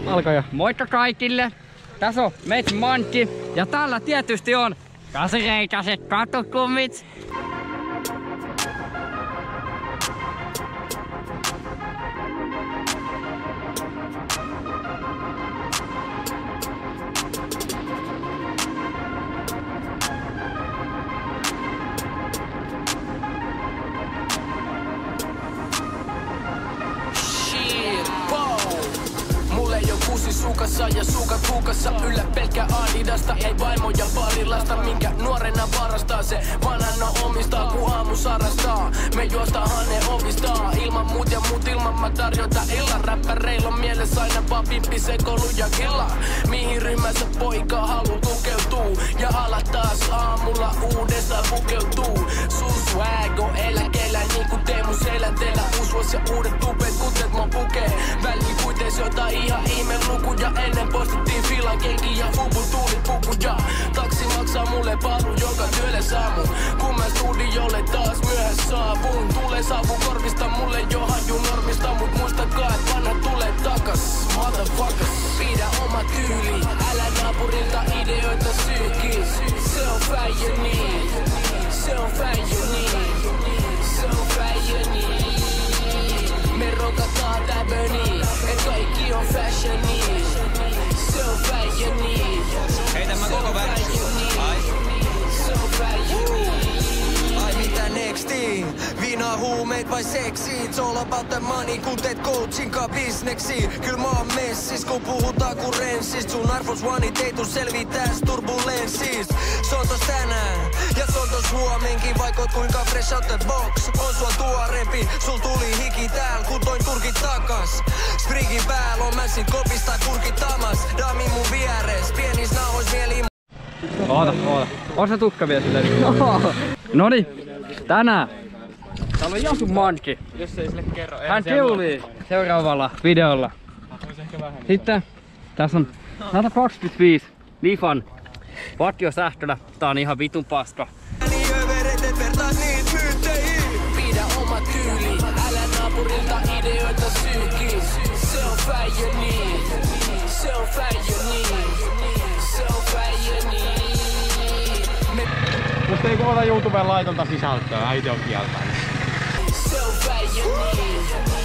Alkaa jo. Moikka kaikille! Tässä on meitä Mantti ja täällä tietysti on kasireikäiset katukummit. Sukassa ja sukat hukassa yllä pelkkä Adidasta. Ei vaimoja barilasta, minkä nuorena varastaa. Se vanhana omistaa, kun aamu sarastaa. Me juostaan hane ovistaa. Ilman muut ja muut ilman mä tarjota illan. Räppäreillä on mielessä aina vaan pippi, sekoilu ja killa. Mihin ryhmänsä poika halu tukeutuu. Ja alat taas aamulla uudestaan pukeutuu. Sun swag on eläkeellä niinku Teemu Selänteellä. Usuas ja uudet tupet kutet mun pukee. Väliin kuiteis jotain ihan ihme lukuja. Ennen postettiin filan kenki ja fubu tuulipukuja. Taksi maksaa mulle palu joka työlle saamu. Kun mä studiolle taas myöhässä saavun. Tulee saavu korvista mulle jo haju normista. Mut muistakaa et vanha tulee takas. Motherfuckers, pidä oma tyyli. Älä naapurilta ideoita syykki. Se on fäijä niin. Se on fäijä niin. Se on fäijä niin. Me rokataan täböni. Et kaikki on fashioni. Se on fäijä niin. Heitä mä koko väliin. Se on fäijä niin. Ai mitä nexti? Viina, huumeet vai seksi? It's all about the money, kun teet coachinkaan bisneksi. Kyl mä oon messis, kun puhutaan kurenssis. Sun arvos vanit ei tuu selvii täs turbulenssis. Se on tos tänään ja se on tos huomenkin. Vaikka kuinka fresh out the box, on sua tuorempi. Sul tuli hiki tääl, kun toin turkit takas. Sprigin pääl on mässit kopista kurkit tamas. Dami mun vieres, pienis nahois mieli. Oota. On se tukka vielä silleen. Noniin, tänään täällä on joku Mantti. Jos ei sille kerro. Hän keulii seuraavalla videolla. Sitten tässä on 125 Lifan patiosähkölä. Tää on ihan vitun paska. Pidä oma tyyli, älä naapurilta ideoita syykki. Se on fäijä niin. Se on fäijä niin. Se on fäijä niin. Musta ei kuvata YouTubeen laitonta sisältöä, äiti on kieltänyt. Se on fäijä niin.